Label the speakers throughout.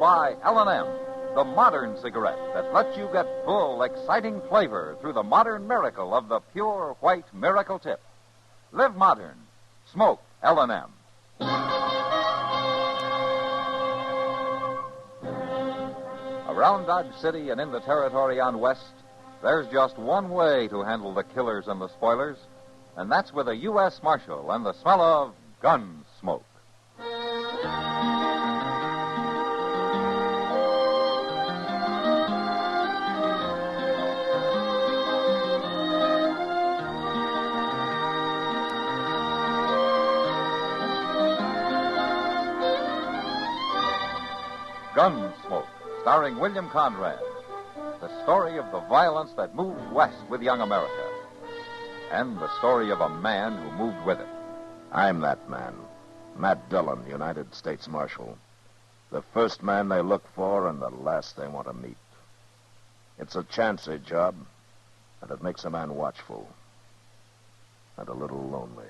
Speaker 1: by L&M, the modern cigarette that lets you get full, exciting flavor through the modern miracle of the pure white miracle tip. Live modern. Smoke L&M. Around Dodge City and in the territory on West, there's just one way to handle the killers and the spoilers, and that's with a U.S. Marshal and the smell of Gunsmoke. Gunsmoke, starring William Conrad. The story of the violence that moved west with young America. And the story of a man who moved with it.
Speaker 2: I'm that man. Matt Dillon, United States Marshal. The first man they look for and the last they want to meet. It's a chancy job, and it makes a man watchful. And a little lonely.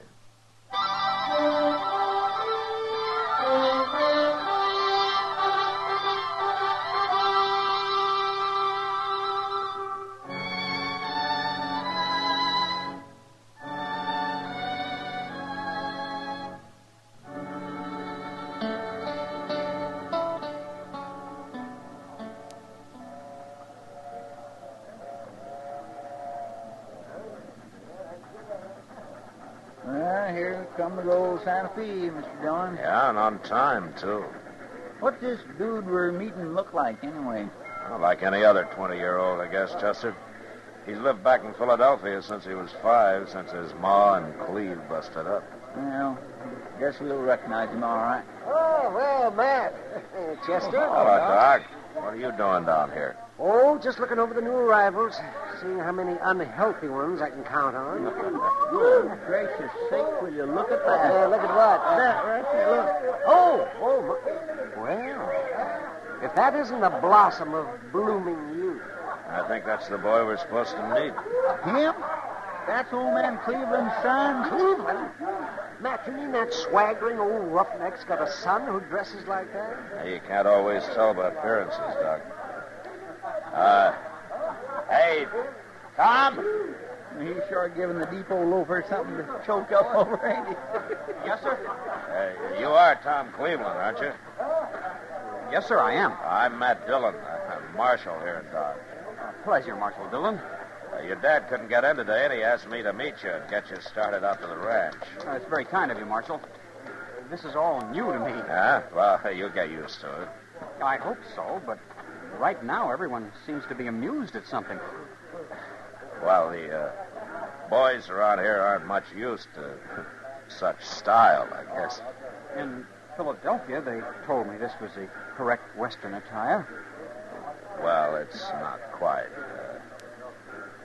Speaker 3: Here comes the old Santa Fe, Mr. Dillon.
Speaker 2: Yeah, and on time, too.
Speaker 3: What's this dude we're meeting look like, anyway?
Speaker 2: Well, like any other 20-year-old, I guess, Chester. He's lived back in Philadelphia since he was 5, since his ma and Cleve busted up.
Speaker 3: Well, guess we'll recognize him all right.
Speaker 4: Oh, well, Matt. Chester.
Speaker 2: Hello, Doc. What are you doing down here?
Speaker 4: Oh, just looking over the new arrivals, seeing how many unhealthy ones I can count on.
Speaker 3: Good gracious sake, will you look at that?
Speaker 4: Look at what?
Speaker 3: That right there, look.
Speaker 4: Oh, well, if that isn't a blossom of blooming youth.
Speaker 2: I think that's the boy we're supposed to meet.
Speaker 3: Him? That's old man Cleveland's son?
Speaker 4: Cleveland? Matt, you mean that swaggering old roughneck's got a son who dresses like that?
Speaker 2: You can't always tell by appearances, Doc. Hey, Tom?
Speaker 3: He's sure giving the depot loafer something to choke up over, ain't he?
Speaker 5: Yes, sir.
Speaker 2: You are Tom Cleveland, aren't you?
Speaker 5: Yes, sir, I am.
Speaker 2: I'm Matt Dillon. I'm Marshal here in Dodge.
Speaker 5: Pleasure, Marshal Dillon.
Speaker 2: Your dad couldn't get in today, and he asked me to meet you and get you started out to the ranch.
Speaker 5: It's very kind of you, Marshal. This is all new to me.
Speaker 2: Yeah? Well, you'll get used to it.
Speaker 5: I hope so, but right now everyone seems to be amused at something.
Speaker 2: Well, the boys around here aren't much used to such style, I guess.
Speaker 5: In Philadelphia, they told me this was the correct Western attire.
Speaker 2: Well, it's not quite.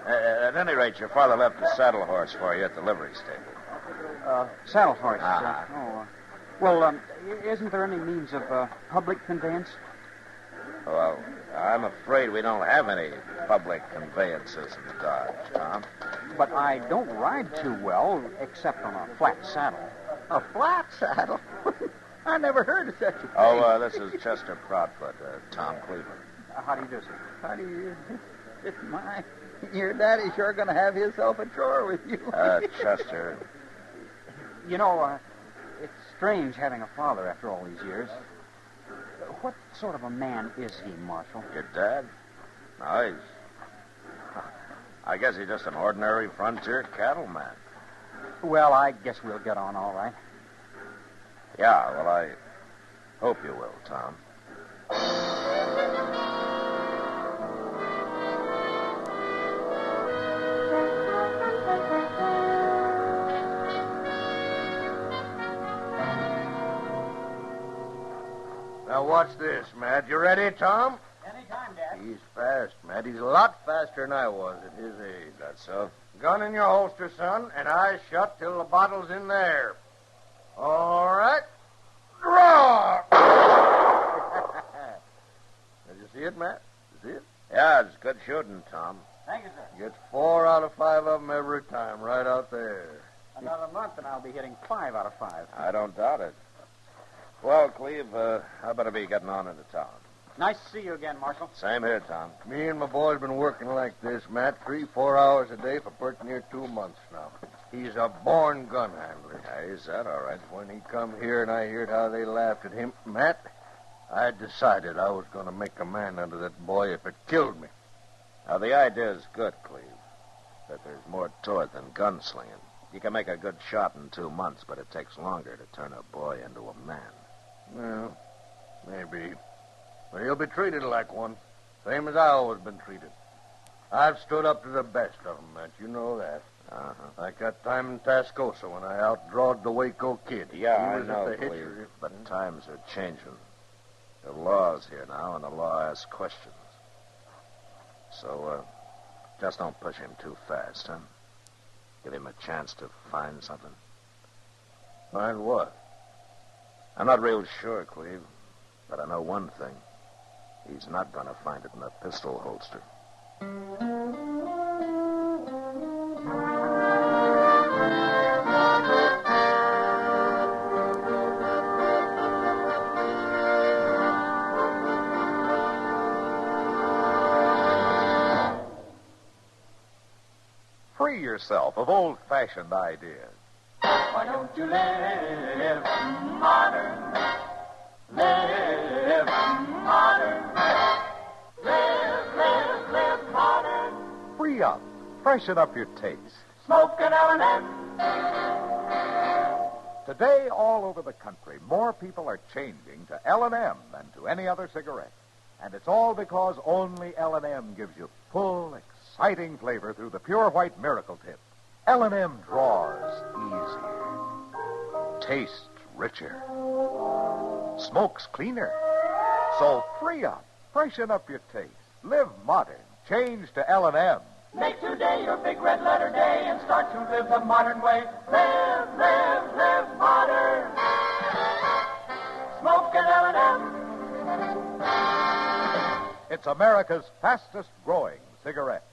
Speaker 2: At any rate, your father left a saddle horse for you at the livery stable.
Speaker 5: Saddle horse.
Speaker 2: Uh-huh.
Speaker 5: Well, isn't there any means of public conveyance?
Speaker 2: Well, I'm afraid we don't have any public conveyances in Dodge, Tom.
Speaker 5: But I don't ride too well, except on a flat saddle.
Speaker 3: A flat saddle? I never heard of such a thing.
Speaker 2: Oh, this is Chester Proudfoot, Tom Cleveland.
Speaker 5: How do you do, sir?
Speaker 3: How do you... Your daddy's sure going to have himself a drawer with you.
Speaker 2: Chester.
Speaker 5: You know, it's strange having a father after all these years. What sort of a man is he, Marshal?
Speaker 2: Your dad? No, I guess he's just an ordinary frontier cattleman.
Speaker 5: Well, I guess we'll get on all right.
Speaker 2: Yeah, well, I hope you will, Tom.
Speaker 6: Now, watch this, Matt. You ready, Tom?
Speaker 5: Anytime, Dad.
Speaker 6: He's fast, Matt. He's a lot faster than I was at his age.
Speaker 2: That's so?
Speaker 6: Gun in your holster, son, and eyes shut till the bottle's in there. All right. Draw! Did you see it, Matt? You see it?
Speaker 2: Yeah, it's good shooting, Tom.
Speaker 5: Thank you, sir.
Speaker 6: Gets 4 out of 5 of them every time, right out there.
Speaker 5: Another month and I'll be hitting 5 out of 5.
Speaker 2: I don't doubt it. Well, Cleve, I better be getting on into town.
Speaker 5: Nice to see you again, Marshal.
Speaker 2: Same here, Tom.
Speaker 6: Me and my boy's been working like this, Matt, 3-4 hours a day for pretty near 2 months now. He's a born gun handler.
Speaker 2: Yeah, he's that, all right.
Speaker 6: When he come here and I heard how they laughed at him, Matt, I decided I was going to make a man out of that boy if it killed me.
Speaker 2: Now, the idea's good, Cleve. But there's more to it than gunslinging. You can make a good shot in 2 months, but it takes longer to turn a boy into a man.
Speaker 6: Well, maybe. But he'll be treated like one, same as I always been treated. I've stood up to the best of 'em, Matt. You know that.
Speaker 2: Uh-huh.
Speaker 6: Like that time in Tascosa when I outdrawed the Waco kid.
Speaker 2: Yeah,
Speaker 6: He
Speaker 2: I
Speaker 6: was at
Speaker 2: know,
Speaker 6: the
Speaker 2: Cleve.
Speaker 6: Hitcher.
Speaker 2: But times are changing. The law's here now, and the law asks questions. So, just don't push him too fast, huh? Give him a chance to find something.
Speaker 6: Find what?
Speaker 2: I'm not real sure, Cleve, but I know one thing. He's not going to find it in a pistol holster.
Speaker 1: Free yourself of old-fashioned ideas.
Speaker 7: Why don't you live modern? Live modern. Live modern.
Speaker 1: Free up. Freshen up your taste.
Speaker 7: Smoke an L&M.
Speaker 1: Today, all over the country, more people are changing to L&M than to any other cigarette. And it's all because only L&M gives you full, exciting flavor through the pure white miracle tip. L&M draws easier, tastes richer, smokes cleaner. So free up, freshen up your taste, live modern, change to L&M.
Speaker 7: Make today your big red letter day and start to live the modern way. Live modern. Smoke an L&M.
Speaker 1: It's America's fastest growing cigarette.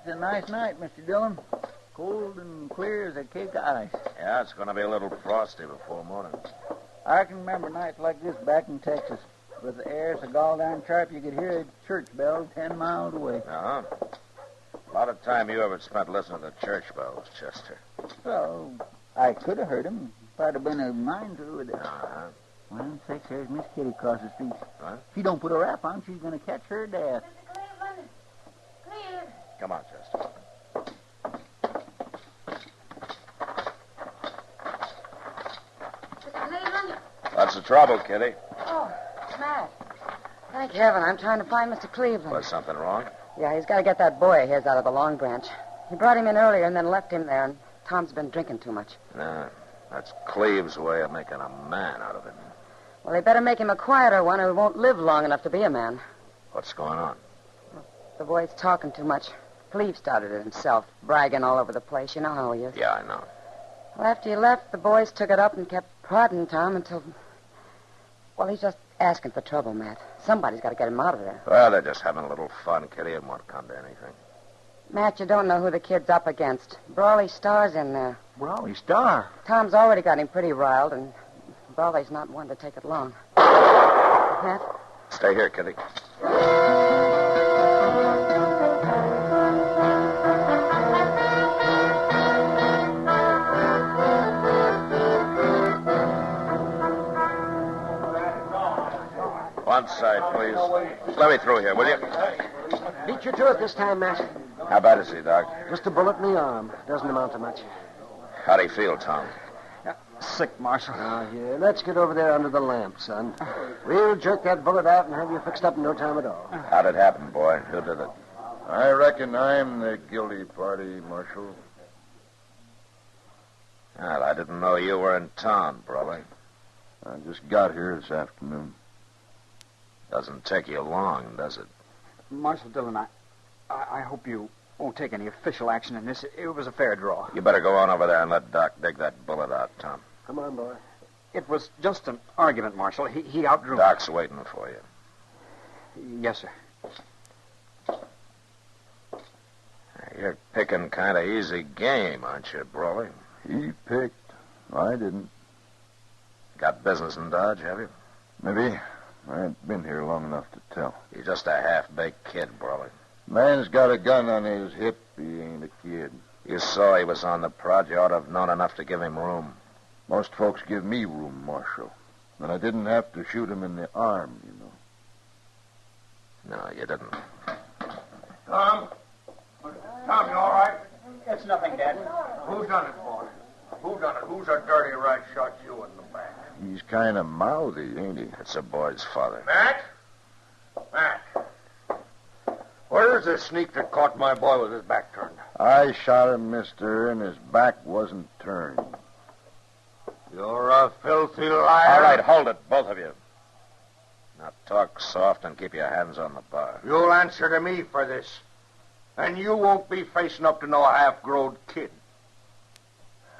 Speaker 3: It's a nice night, Mr. Dillon. Cold and clear as a cake of ice.
Speaker 2: Yeah, it's going to be a little frosty before morning.
Speaker 3: I can remember nights like this back in Texas. With the air so gall-darn sharp you could hear a church bell 10 miles away.
Speaker 2: Uh-huh. A lot of time you ever spent listening to church bells, Chester.
Speaker 3: So, I could have heard him if I'd have been a mind to with it.
Speaker 2: Uh-huh.
Speaker 3: Well, sakes, there's Miss Kitty across the street.
Speaker 2: What?
Speaker 3: If she don't put a wrap on, she's going to catch her death.
Speaker 2: Come on, Chester. What's the trouble, Kitty?
Speaker 8: Oh, Matt. Thank heaven, I'm trying to find Mr. Cleveland.
Speaker 2: Was something wrong?
Speaker 8: Yeah, he's got to get that boy of his out of the Long Branch. He brought him in earlier and then left him there, and Tom's been drinking too much.
Speaker 2: Nah, that's Cleve's way of making a man out of him.
Speaker 8: Well, they better make him a quieter one or he won't live long enough to be a man.
Speaker 2: What's going on?
Speaker 8: The boy's talking too much. Cleve started it himself, bragging all over the place. You know how he is.
Speaker 2: Yeah, I know.
Speaker 8: Well, after he left, the boys took it up and kept prodding Tom until... Well, he's just asking for trouble, Matt. Somebody's got to get him out of there.
Speaker 2: Well, they're just having a little fun, Kitty. It won't come to anything.
Speaker 8: Matt, you don't know who the kid's up against. Brawley Star's in there.
Speaker 3: Brawley Star?
Speaker 8: Tom's already got him pretty riled, and Brawley's not one to take it long. Matt?
Speaker 2: Stay here, Kitty. One side, please. Let me through here, will you?
Speaker 4: Beat you to it this time, Matt.
Speaker 2: How bad is he, Doc?
Speaker 4: Just a bullet in the arm. Doesn't amount to much.
Speaker 2: How do you feel, Tom?
Speaker 5: Sick, Marshal.
Speaker 4: Now, here, let's get over there under the lamp, son. We'll jerk that bullet out and have you fixed up in no time at all.
Speaker 2: How'd it happen, boy? Who did it?
Speaker 6: I reckon I'm the guilty party, Marshal.
Speaker 2: Well, I didn't know you were in town, Brawley.
Speaker 6: I just got here this afternoon.
Speaker 2: Doesn't take you long, does it?
Speaker 5: Marshal Dillon, I hope you won't take any official action in this. It was a fair draw.
Speaker 2: You better go on over there and let Doc dig that bullet out, Tom.
Speaker 4: Come on, boy.
Speaker 5: It was just an argument, Marshal. He outdrew me.
Speaker 2: Doc's waiting for you.
Speaker 5: Yes, sir.
Speaker 2: You're picking kind of easy game, aren't you, Brawley?
Speaker 9: He picked. I didn't.
Speaker 2: Got business in Dodge, have you?
Speaker 9: Maybe. I ain't been here long enough to tell.
Speaker 2: You're just a half-baked kid, Brawley.
Speaker 9: Man's got a gun on his hip. He ain't a kid.
Speaker 2: You saw he was on the prod. You ought to have known enough to give him room.
Speaker 9: Most folks give me room, Marshal. And I didn't have to shoot him in the arm, you know.
Speaker 2: No, you didn't.
Speaker 6: Tom? Tom, you all right?
Speaker 5: It's nothing, Dad.
Speaker 6: Who's done it, boy? Who done it? Who's a dirty rat shot you in the back?
Speaker 9: He's kind of mouthy, ain't he?
Speaker 2: It's a boy's father.
Speaker 6: Matt? Matt. Where's the sneak that caught my boy with his back turned?
Speaker 9: I shot him, mister, and his back wasn't turned.
Speaker 6: You're a filthy liar.
Speaker 2: All right, hold it, both of you. Now talk soft and keep your hands on the bar.
Speaker 6: You'll answer to me for this. And you won't be facing up to no half-grown kid.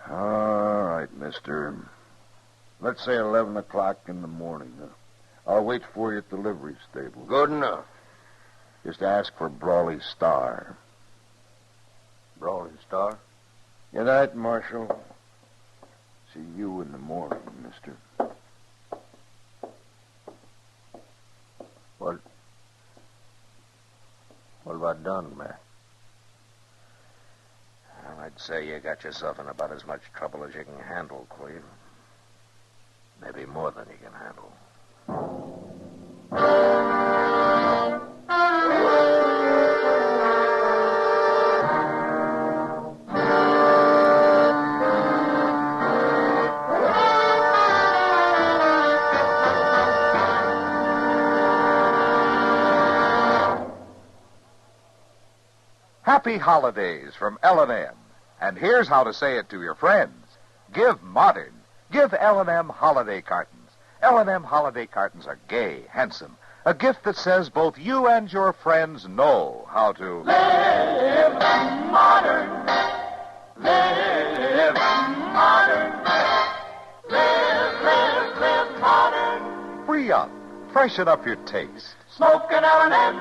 Speaker 9: All right, mister. Let's say 11 o'clock in the morning. I'll wait for you at the livery stable.
Speaker 6: Good enough.
Speaker 9: Just ask for Brawley Star.
Speaker 6: Brawley Star?
Speaker 9: Good night, Marshal. See you in the morning, mister.
Speaker 6: What have I done, Matt?
Speaker 2: Well, I'd say you got yourself in about as much trouble as you can handle, Cleve. Maybe more than you can handle.
Speaker 1: Happy holidays from L&M. And here's how to say it to your friends. Give modern. Give L&M holiday cartons. L&M holiday cartons are gay, handsome. A gift that says both you and your friends know how to
Speaker 7: Live modern. Live modern. Live modern.
Speaker 1: free up, freshen up your taste.
Speaker 7: Smoke an L&M.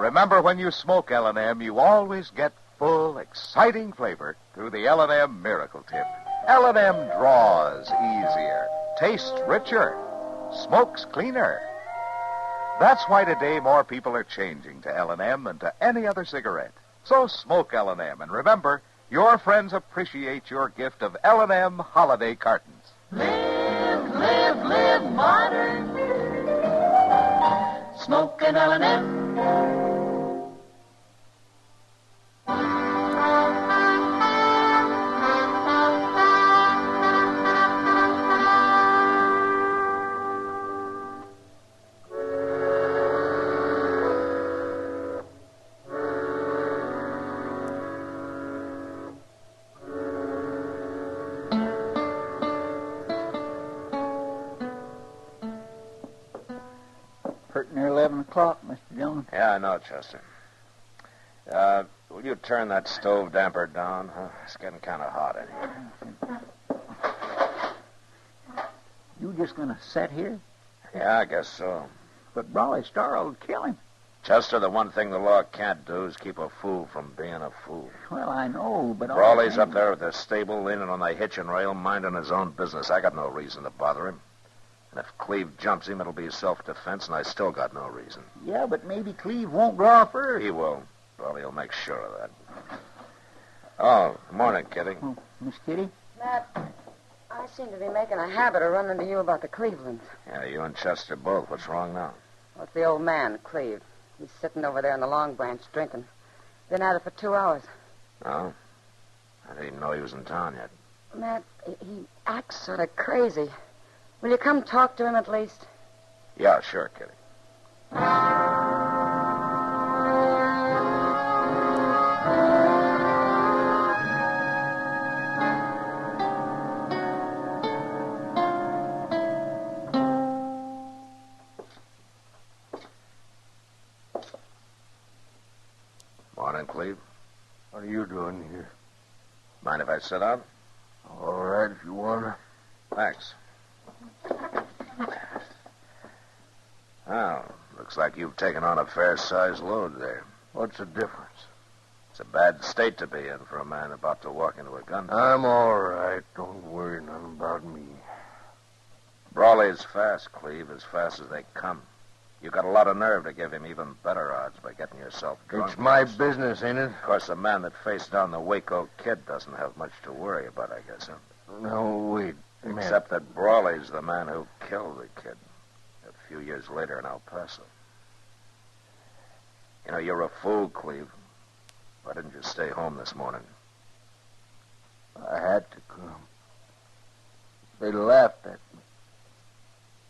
Speaker 1: Remember, when you smoke L&M, you always get full, exciting flavor through the L&M Miracle Tip. L&M draws easier, tastes richer, smokes cleaner. That's why today more people are changing to L&M than to any other cigarette. So smoke L&M, and remember, your friends appreciate your gift of L&M holiday cartons.
Speaker 7: Live modern. Smoke an L&M.
Speaker 3: Pretty near 11 o'clock, Mr. Dillon.
Speaker 2: Yeah, I know, Chester. Will you turn that stove damper down? Huh? It's getting kind of hot in here.
Speaker 3: You just gonna sit here?
Speaker 2: Yeah, I guess so.
Speaker 3: But Brawley Star will kill him.
Speaker 2: Chester, the one thing the law can't do is keep a fool from being a fool.
Speaker 3: Well, I know, but...
Speaker 2: Brawley's up there at the stable, leaning on the hitch and rail, minding his own business. I got no reason to bother him. And if Cleve jumps him, it'll be self-defense, and I still got no reason.
Speaker 3: Yeah, but maybe Cleve won't draw first.
Speaker 2: He will. Brawley will make sure of that. Oh, morning, Kitty.
Speaker 3: Oh, Miss Kitty?
Speaker 8: Matt, I seem to be making a habit of running to you about the Clevelands.
Speaker 2: Yeah, you and Chester both. What's wrong now?
Speaker 8: Well, it's the old man, Cleve. He's sitting over there in the Long Branch drinking. Been at it for 2 hours.
Speaker 2: Oh? I didn't even know he was in town yet.
Speaker 8: Matt, he acts sort of crazy. Will you come talk to him at least?
Speaker 2: Yeah, sure, Kitty. Morning, Cleve.
Speaker 6: What are you doing here?
Speaker 2: Mind if I sit down?
Speaker 6: All right, if you want to.
Speaker 2: Thanks. Well, looks like you've taken on a fair-sized load there.
Speaker 6: What's the difference?
Speaker 2: It's a bad state to be in for a man about to walk into a gunfight.
Speaker 6: I'm all right. Don't worry none about me.
Speaker 2: Brawley's fast, Cleve, as fast as they come. You got a lot of nerve to give him even better odds by getting yourself drunk.
Speaker 6: It's my business, ain't it?
Speaker 2: Of course, the man that faced down the Waco kid doesn't have much to worry about, I guess, huh?
Speaker 6: No, wait.
Speaker 2: Except that Brawley's the man who killed the kid a few years later in El Paso. You know, you're a fool, Cleve. Why didn't you stay home this morning?
Speaker 6: I had to come. They laughed at me.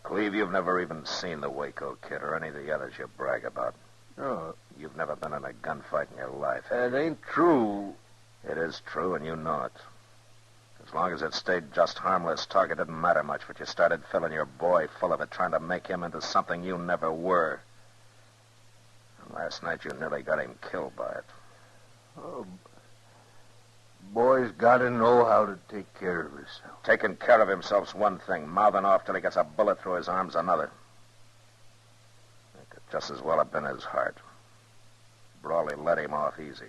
Speaker 2: Cleve, you've never even seen the Waco kid or any of the others you brag about.
Speaker 6: No,
Speaker 2: You've never been in a gunfight in your life.
Speaker 6: that ain't true.
Speaker 2: It is true, and you know it. As long as it stayed just harmless talk, it didn't matter much, but you started filling your boy full of it, trying to make him into something you never were. And last night you nearly got him killed by it.
Speaker 6: Oh, boy's got to know how to take care of himself.
Speaker 2: Taking care of himself's one thing. Mouthing off till he gets a bullet through his arm's another. It could just as well have been his heart. Brawley let him off easy.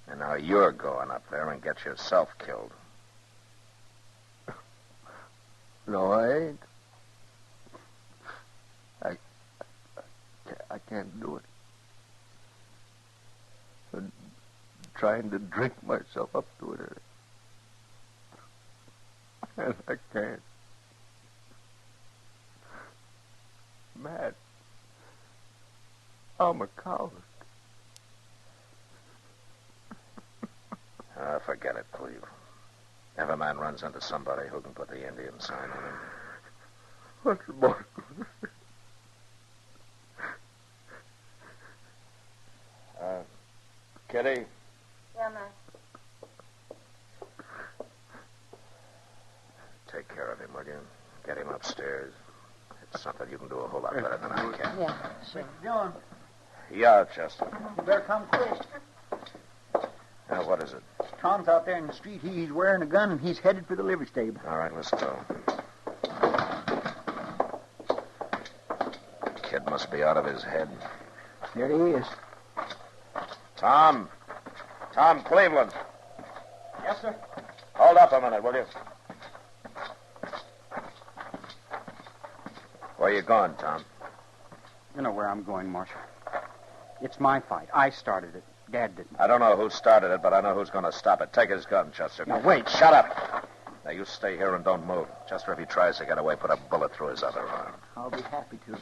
Speaker 2: And now you're going up there and get yourself killed.
Speaker 6: No, I ain't. I can't do it. I'm trying to drink myself up to it. And I can't. Matt, I'm a coward.
Speaker 2: Forget it, Cleve. Every man runs into somebody who can put the Indian sign on him.
Speaker 6: What's the boy going to say?
Speaker 2: Kitty?
Speaker 8: Yeah, Matt.
Speaker 2: Take care of him, will you? Get him upstairs. It's something you can do a whole lot better than I can.
Speaker 8: Yeah, sure.
Speaker 3: Dillon,
Speaker 2: Yeah, Chester.
Speaker 3: you better come quick.
Speaker 2: Now, what is it?
Speaker 3: Tom's out there in the street. He's wearing a gun, and he's headed for the livery stable.
Speaker 2: All right, let's go. Kid must be out of his head.
Speaker 3: There he is.
Speaker 2: Tom Cleveland.
Speaker 5: Yes, sir.
Speaker 2: Hold up a minute, will you? Where you going, Tom?
Speaker 5: You know where I'm going, Marshal. It's my fight. I started it. Dad didn't.
Speaker 2: I don't know who started it, but I know who's going to stop it. Take his gun, Chester.
Speaker 5: Now, wait.
Speaker 2: Shut up. Now, you stay here and don't move. Chester, if he tries to get away, put a bullet through his other arm.
Speaker 3: I'll be happy to.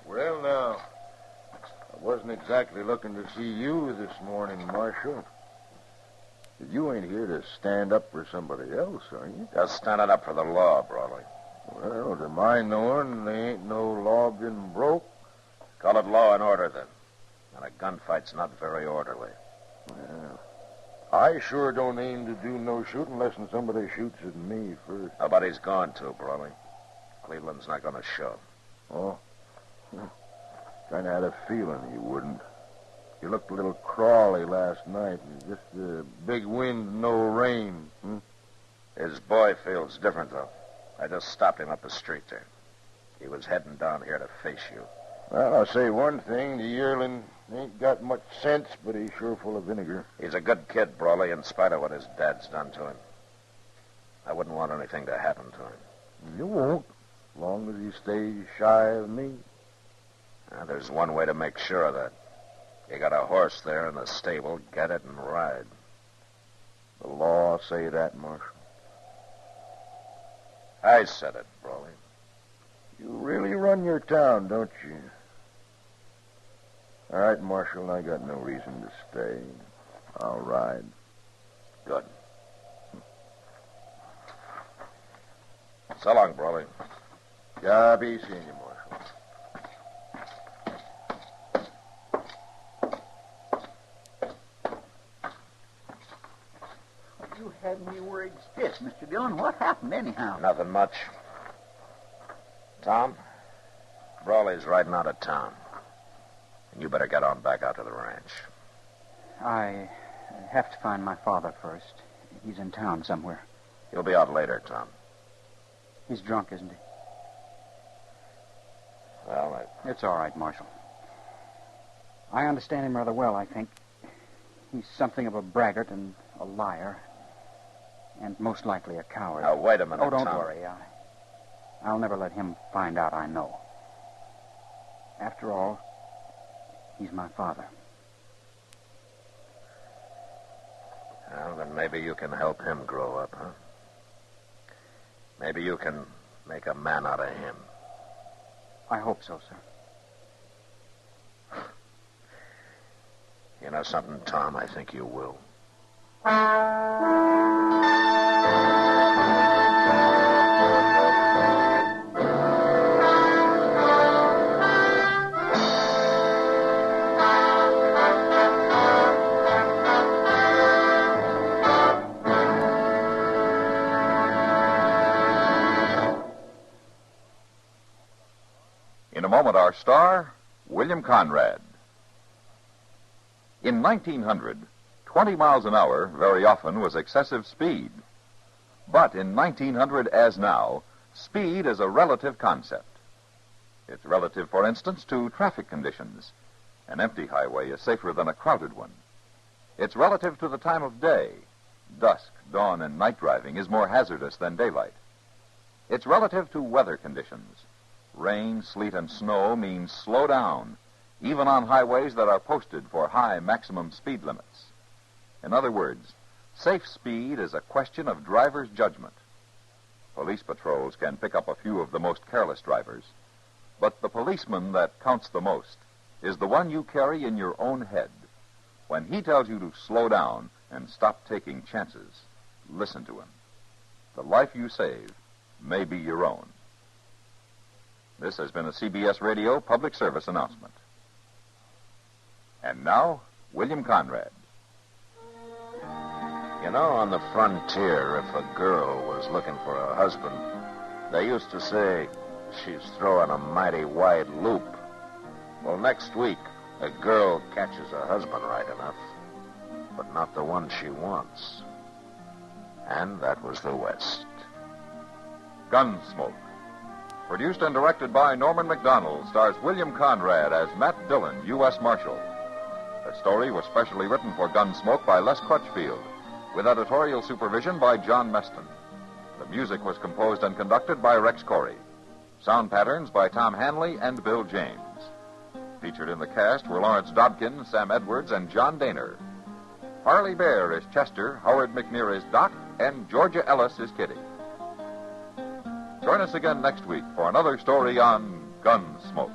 Speaker 6: Well, now, I wasn't exactly looking to see you this morning, Marshal. But you ain't here to stand up for somebody else, are you?
Speaker 2: Just standing up for the law, Brawley.
Speaker 6: Well, to my knowing, there ain't no law been broke.
Speaker 2: Call it law and order, then. And a gunfight's not very orderly.
Speaker 6: Well, I sure don't aim to do no shooting unless somebody shoots at me first.
Speaker 2: Nobody's going to, Brawley. Cleveland's not going to show.
Speaker 6: Oh? Kind of had a feeling he wouldn't. You looked a little crawly last night. Just a big wind, no rain.
Speaker 2: His boy feels different, though. I just stopped him up the street there. He was heading down here to face you.
Speaker 6: Well, I'll say one thing. The yearling ain't got much sense, but he's sure full of vinegar.
Speaker 2: He's a good kid, Brawley, in spite of what his dad's done to him. I wouldn't want anything to happen to him.
Speaker 6: You won't, as long as he stays shy of me.
Speaker 2: Now, there's one way to make sure of that. You got a horse there in the stable. Get it and ride.
Speaker 6: The law say that, Marshal.
Speaker 2: I said it, Brawley.
Speaker 6: You really run your town, don't you? All right, Marshal, I got no reason to stay. I'll ride.
Speaker 2: Good. So long, Brawley.
Speaker 6: Yeah, be seeing you, Marshal.
Speaker 3: You had me worried stiff, Mr. Dillon. What happened anyhow?
Speaker 2: Nothing much. Tom, Brawley's riding out of town. And you better get on back out to the ranch.
Speaker 5: I have to find my father first. He's in town somewhere.
Speaker 2: He'll be out later, Tom.
Speaker 5: He's drunk, isn't he?
Speaker 2: Well,
Speaker 5: It's all right, Marshal. I understand him rather well, I think. He's something of a braggart and a liar. And most likely a coward.
Speaker 2: Now, wait a minute,
Speaker 5: Oh, don't
Speaker 2: Tom.
Speaker 5: worry. I'll never let him find out I know. After all, he's my father.
Speaker 2: Well, then maybe you can help him grow up, huh? Maybe you can make a man out of him.
Speaker 5: I hope so, sir.
Speaker 2: You know something, Tom? I think you will.
Speaker 1: In a moment, our star, William Conrad. In 1900, 20 miles an hour very often was excessive speed. But in 1900, as now, speed is a relative concept. It's relative, for instance, to traffic conditions. An empty highway is safer than a crowded one. It's relative to the time of day. Dusk, dawn, and night driving is more hazardous than daylight. It's relative to weather conditions. Rain, sleet, and snow means slow down, even on highways that are posted for high maximum speed limits. In other words, safe speed is a question of driver's judgment. Police patrols can pick up a few of the most careless drivers, but the policeman that counts the most is the one you carry in your own head. When he tells you to slow down and stop taking chances, listen to him. The life you save may be your own. This has been a CBS Radio public service announcement. And now, William Conrad.
Speaker 2: You know, on the frontier, if a girl was looking for a husband, they used to say she's throwing a mighty wide loop. Well, next week, a girl catches a husband right enough, but not the one she wants. And that was the West.
Speaker 1: Gunsmoke. Produced and directed by Norman MacDonald, stars William Conrad as Matt Dillon, U.S. Marshal. The story was specially written for Gunsmoke by Les Crutchfield, with editorial supervision by John Meston. The music was composed and conducted by Rex Corey. Sound patterns by Tom Hanley and Bill James. Featured in the cast were Lawrence Dobkin, Sam Edwards, and John Daner. Harley Bear is Chester, Howard McNear is Doc, and Georgia Ellis is Kitty. Join us again next week for another story on Gunsmoke.